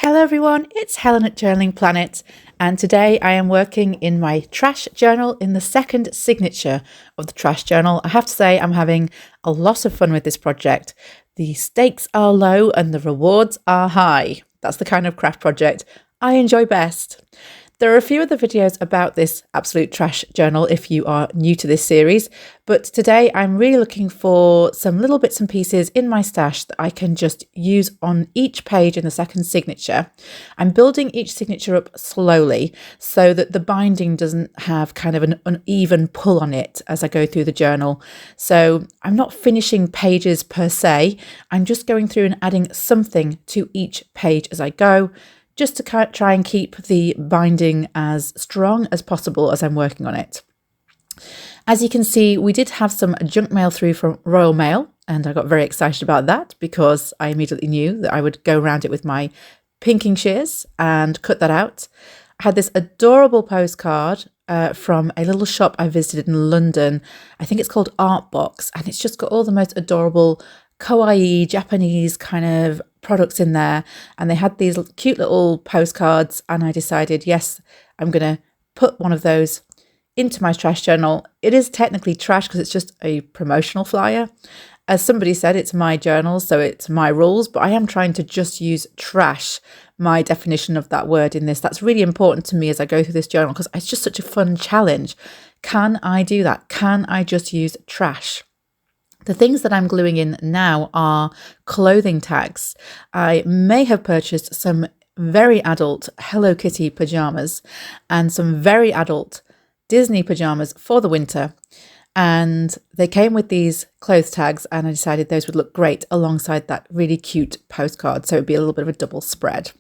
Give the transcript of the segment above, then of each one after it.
Hello everyone, it's Helen at Journaling Planet, and today I am working in my trash journal in the second signature of the trash journal. I have to say I'm having a lot of fun with this project. The stakes are low and the rewards are high. That's the kind of craft project I enjoy best. There are a few other videos about this absolute trash journal if you are new to this series, but today I'm really looking for some little bits and pieces in my stash that I can just use on each page in the second signature. I'm building each signature up slowly so that the binding doesn't have kind of an uneven pull on it as I go through the journal. So I'm not finishing pages per se, I'm just going through and adding something to each page as I go, just to try and keep the binding as strong as possible as I'm working on it. As you can see, we did have some junk mail through from Royal Mail, and I got very excited about that because I immediately knew that I would go around it with my pinking shears and cut that out. I had this adorable postcard from a little shop I visited in London. I think it's called Art Box, and it's just got all the most adorable kawaii Japanese kind of products in there, and they had these cute little postcards, and I decided, yes, I'm gonna put one of those into my trash journal. It is technically trash because it's just a promotional flyer. As somebody said, it's my journal, so it's my rules, but I am trying to just use trash, my definition of that word in this. That's really important to me as I go through this journal because it's just such a fun challenge. Can I do that? Can I just use trash? The things that I'm gluing in now are clothing tags. I may have purchased some very adult Hello Kitty pajamas and some very adult Disney pajamas for the winter. And they came with these clothes tags, and I decided those would look great alongside that really cute postcard. So it'd be a little bit of a double spread.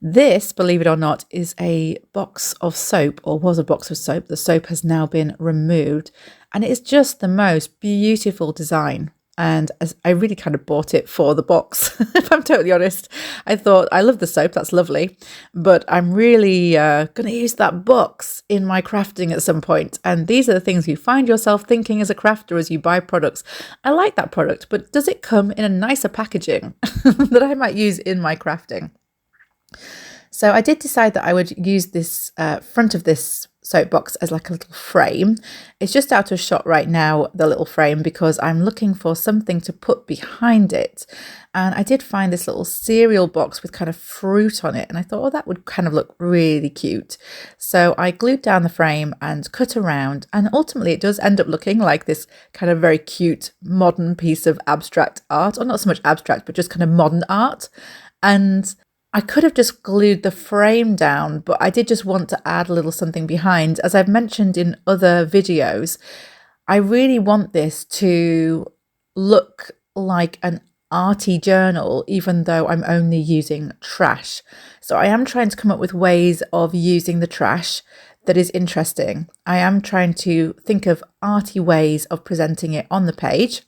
This, believe it or not, is a box of soap, or was a box of soap. The soap has now been removed, and it is just the most beautiful design. And as I really kind of bought it for the box, if I'm totally honest. I thought, I love the soap, that's lovely, but I'm really going to use that box in my crafting at some point. And these are the things you find yourself thinking as a crafter as you buy products. I like that product, but does it come in a nicer packaging that I might use in my crafting? So I did decide that I would use this front of this soapbox as like a little frame. It's just out of shot right now, the little frame, because I'm looking for something to put behind it. And I did find this little cereal box with kind of fruit on it, and I thought, oh, that would kind of look really cute. So I glued down the frame and cut around, and ultimately it does end up looking like this kind of very cute modern piece of abstract art, or not so much abstract, but just kind of modern art. And I could have just glued the frame down, but I did just want to add a little something behind. As I've mentioned in other videos, I really want this to look like an arty journal, even though I'm only using trash. So I am trying to come up with ways of using the trash that is interesting. I am trying to think of arty ways of presenting it on the page.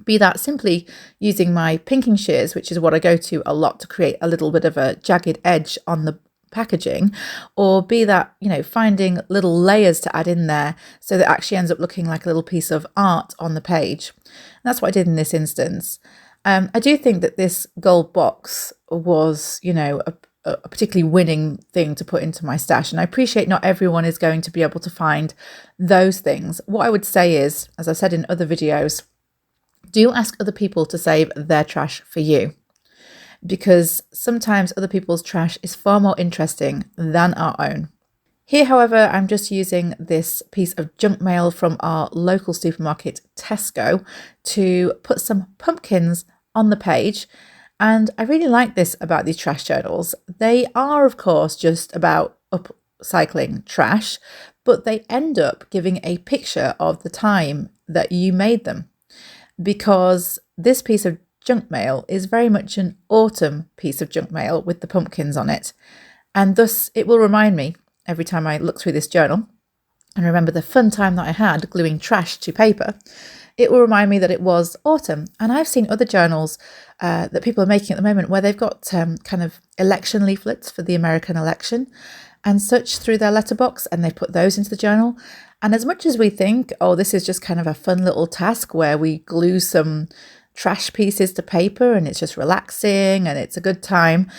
Be that simply using my pinking shears, which is what I go to a lot to create a little bit of a jagged edge on the packaging, or be that, finding little layers to add in there so that it actually ends up looking like a little piece of art on the page. And that's what I did in this instance. I do think that this gold box was, a particularly winning thing to put into my stash. And I appreciate not everyone is going to be able to find those things. What I would say is, as I've said in other videos, do ask other people to save their trash for you, because sometimes other people's trash is far more interesting than our own. Here, however, I'm just using this piece of junk mail from our local supermarket, Tesco, to put some pumpkins on the page. And I really like this about these trash journals. They are, of course, just about upcycling trash, but they end up giving a picture of the time that you made them. Because this piece of junk mail is very much an autumn piece of junk mail with the pumpkins on it. And thus it will remind me every time I look through this journal and remember the fun time that I had gluing trash to paper. It will remind me that it was autumn. And I've seen other journals that people are making at the moment where they've got kind of election leaflets for the American election and such through their letterbox, and they put those into the journal. And as much as we think, oh, this is just kind of a fun little task where we glue some trash pieces to paper and it's just relaxing and it's a good time,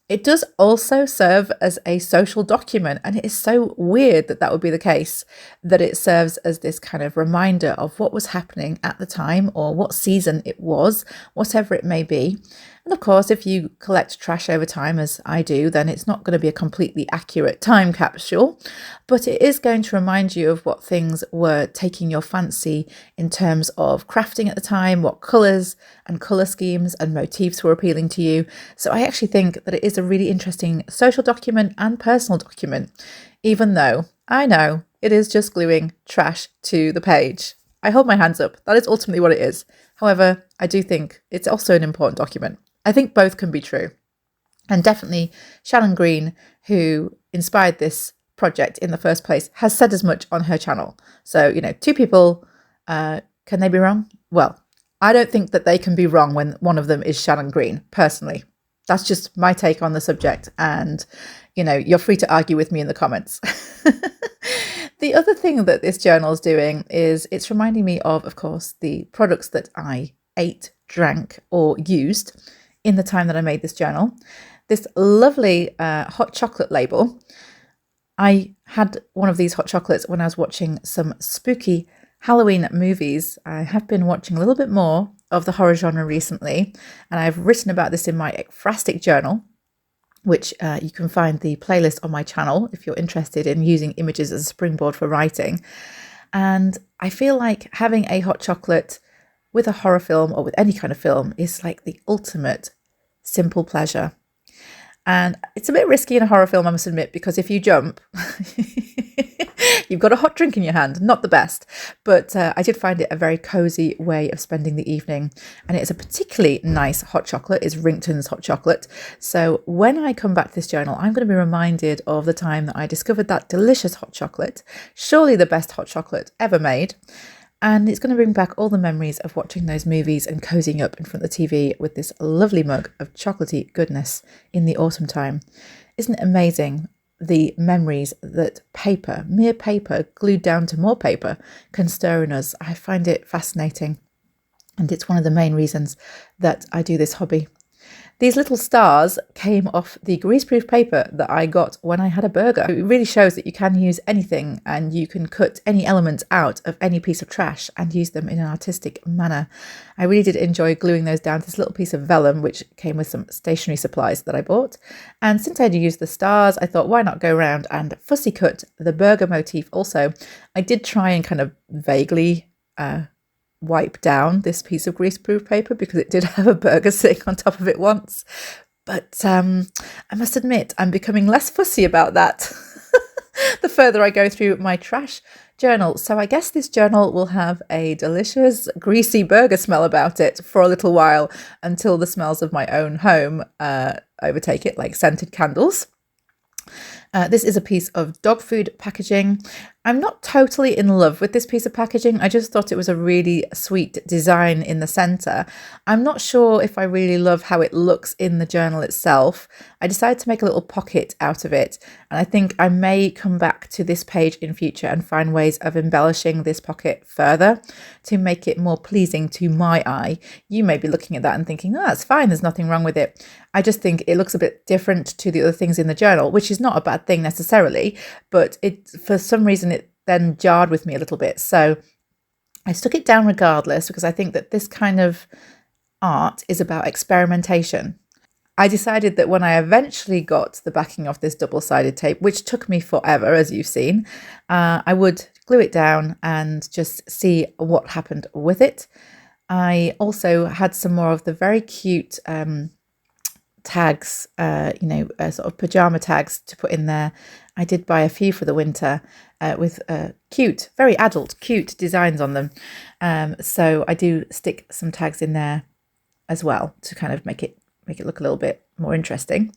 It does also serve as a social document, and it is so weird that that would be the case, that it serves as this kind of reminder of what was happening at the time or what season it was, whatever it may be. And of course, if you collect trash over time, as I do, then it's not going to be a completely accurate time capsule, but it is going to remind you of what things were taking your fancy in terms of crafting at the time, what colours and colour schemes and motifs were appealing to you. So I actually think that it is a really interesting social document and personal document, even though I know it is just gluing trash to the page. I hold my hands up. That is ultimately what it is. However, I do think it's also an important document. I think both can be true. And definitely Shannon Green, who inspired this project in the first place, has said as much on her channel. So, you know, two people, can they be wrong? Well, I don't think that they can be wrong when one of them is Shannon Green, personally. That's just my take on the subject. And, you know, you're free to argue with me in the comments. The other thing that this journal is doing is it's reminding me of course, the products that I ate, drank, or used in the time that I made this journal. This lovely hot chocolate label. I had one of these hot chocolates when I was watching some spooky Halloween movies. I have been watching a little bit more of the horror genre recently, and I've written about this in my ekphrastic journal, which you can find the playlist on my channel if you're interested in using images as a springboard for writing. And I feel like having a hot chocolate with a horror film or with any kind of film is like the ultimate simple pleasure. And it's a bit risky in a horror film, I must admit, because if you jump, you've got a hot drink in your hand. Not the best, but I did find it a very cozy way of spending the evening. And it's a particularly nice hot chocolate. It's Rington's hot chocolate. So when I come back to this journal, I'm going to be reminded of the time that I discovered that delicious hot chocolate, surely the best hot chocolate ever made. And it's going to bring back all the memories of watching those movies and cozying up in front of the TV with this lovely mug of chocolatey goodness in the autumn time. Isn't it amazing, the memories that paper, mere paper, glued down to more paper, can stir in us? I find it fascinating. And it's one of the main reasons that I do this hobby. These little stars came off the greaseproof paper that I got when I had a burger. It really shows that you can use anything and you can cut any elements out of any piece of trash and use them in an artistic manner. I really did enjoy gluing those down to this little piece of vellum, which came with some stationery supplies that I bought. And since I had used the stars, I thought, why not go around and fussy cut the burger motif also. I did try and kind of vaguely wipe down this piece of greaseproof paper because it did have a burger sitting on top of it once. But I must admit, I'm becoming less fussy about that the further I go through my trash journal. So I guess this journal will have a delicious, greasy burger smell about it for a little while until the smells of my own home overtake it, like scented candles. This is a piece of dog food packaging. I'm not totally in love with this piece of packaging. I just thought it was a really sweet design in the center. I'm not sure if I really love how it looks in the journal itself. I decided to make a little pocket out of it, and I think I may come back to this page in future and find ways of embellishing this pocket further to make it more pleasing to my eye. You may be looking at that and thinking, oh, that's fine, there's nothing wrong with it. I just think it looks a bit different to the other things in the journal, which is not a bad thing necessarily, but it, for some reason, it then jarred with me a little bit. So I stuck it down regardless because I think that this kind of art is about experimentation. I decided that when I eventually got the backing of this double-sided tape, which took me forever, as you've seen, I would glue it down and just see what happened with it. I also had some more of the very cute tags, sort of pajama tags to put in there. I did buy a few for the winter with cute, very adult, cute designs on them. So I do stick some tags in there as well to kind of make it look a little bit more interesting.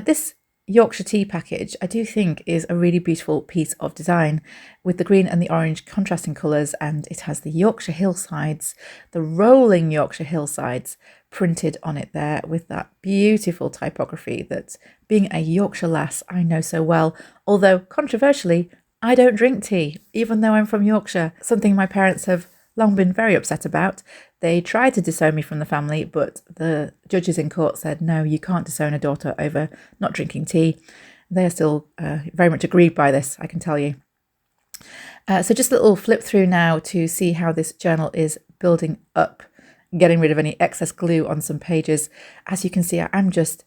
This Yorkshire tea package I do think is a really beautiful piece of design with the green and the orange contrasting colours, and it has the Yorkshire hillsides, the rolling Yorkshire hillsides printed on it there with that beautiful typography that, being a Yorkshire lass, I know so well, although controversially I don't drink tea even though I'm from Yorkshire, something my parents have long been very upset about. They tried to disown me from the family, but the judges in court said, no, you can't disown a daughter over not drinking tea. They are still very much aggrieved by this, I can tell you. So just a little flip through now to see how this journal is building up, getting rid of any excess glue on some pages. As you can see, I'm just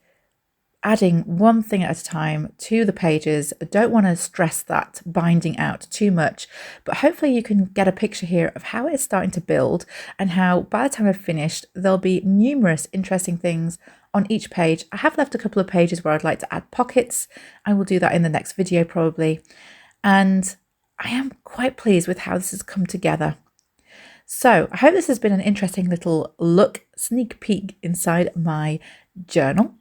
adding one thing at a time to the pages. I don't want to stress that binding out too much, but hopefully you can get a picture here of how it's starting to build and how by the time I've finished, there'll be numerous interesting things on each page. I have left a couple of pages where I'd like to add pockets. I will do that in the next video probably. And I am quite pleased with how this has come together. So I hope this has been an interesting little look, sneak peek inside my journal.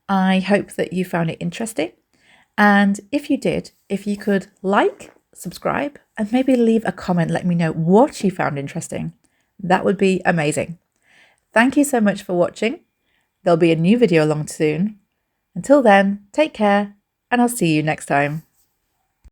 I hope that you found it interesting. And if you did, if you could like, subscribe, and maybe leave a comment, let me know what you found interesting. That would be amazing. Thank you so much for watching. There'll be a new video along soon. Until then, take care, and I'll see you next time.